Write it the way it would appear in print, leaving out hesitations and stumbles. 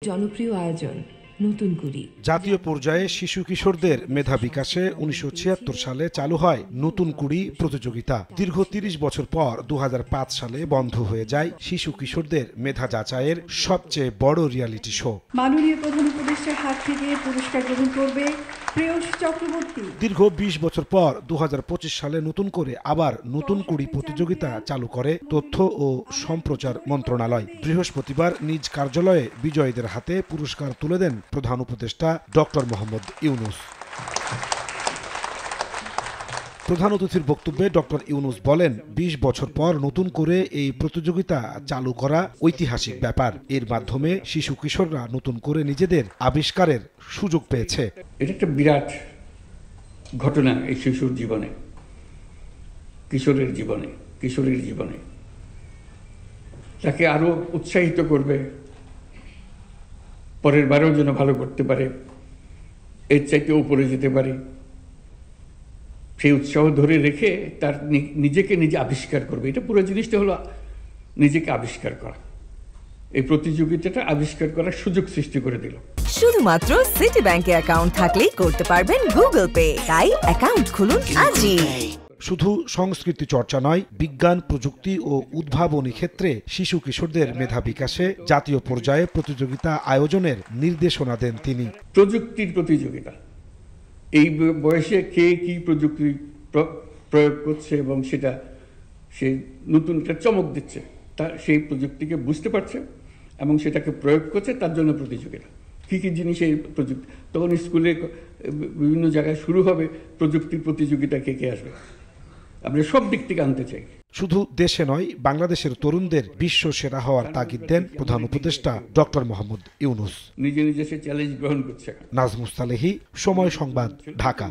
জনপ্রিয় আয়োজন নতুন কুড়ি। জাতীয় পর্যায়ে শিশু কিশোরদের মেধা বিকাশে 1976 সালে চালু হয় নতুন কুড়ি প্রতিযোগিতা। দীর্ঘ 30 বছর পর 2005 সালে বন্ধ হয়ে যায় শিশু কিশোরদের মেধা যাচাইয়ের সবচেয়ে বড় রিয়ালিটি শো। মাননীয় প্রধান উপদেষ্টার হাত থেকে পুরস্কার গ্রহণ করবে প্রেয়স চক্রবর্তী। দীর্ঘ 20 বছর পর 2025 সালে নতুন করে আবার নতুন কুড়ি প্রতিযোগিতা চালু করে তথ্য ও সম্প্রচার মন্ত্রণালয়। বৃহস্পতিবার নিজ কার্যালয়ে বিজয়ীদের হাতে পুরস্কার তুলে দেন প্রধান উপদেষ্টা ডক্টর মোহাম্মদ ইউনূস। প্রধান অতিথির বক্তব্যে ডক্টর ইউনূস বলেন, 20 বছর পর নতুন করে এই প্রতিযোগিতা চালু করা ঐতিহাসিক ব্যাপার। এর মাধ্যমে শিশু কিশোররা নতুন করে নিজেদের আবিষ্কারের সুযোগ পেয়েছে। এটা একটা বিরাট ঘটনা এই শিশুর জীবনে, কিশোরের জীবনে তাকে আরো উৎসাহিত করবে, পরের বারেও যেন ভালো করতে পারে, এর চাইতে উপরে যেতে পারে, সেই উৎসাহ ধরে রেখে তার নিজেকে নিজে আবিষ্কার করবে। এটা পুরো জিনিসটা হলো নিজেকে আবিষ্কার করা। এই প্রতিযোগিতাটা আবিষ্কার করার সুযোগ সৃষ্টি করে দিল। শুধুমাত্র সিটি ব্যাংকে অ্যাকাউন্ট থাকলেই করতে পারবেন গুগল পে। তাই অ্যাকাউন্ট খুলুন আজই। শুধু সংস্কৃতি চর্চা নয়, বিজ্ঞান, প্রযুক্তি ও উদ্ভাবনী ক্ষেত্রে শিশু কিশোরদের মেধা বিকাশে জাতীয় পর্যায়ে প্রতিযোগিতা আয়োজনের নির্দেশনা দেন তিনি। প্রযুক্তির প্রতিযোগিতা, এই বয়সে কে কি প্রযুক্তি প্রয়োগ করছে এবং সেটা সে নতুন একটা চমক দিচ্ছে, তার সেই প্রযুক্তিকে বুঝতে পারছে এবং সেটাকে প্রয়োগ করছে, তার জন্য প্রতিযোগিতা। কী কী জিনিস এই প্রযুক্তি, তখন স্কুলে বিভিন্ন জায়গায় শুরু হবে প্রযুক্তির প্রতিযোগিতা, কে কে আসবে, আমরা সব দিক থেকে আনতে চাই। শুধু দেশে নয়, বাংলাদেশের তরুণদের বিশ্ব সেরা হওয়ার তাগিদ দেন প্রধান উপদেষ্টা ডক্টর মোহাম্মদ ইউনূস। নিজে নিজে সে চ্যালেঞ্জ গ্রহণ করছে। নাজমুস সালেহী, সময় সংবাদ, ঢাকা।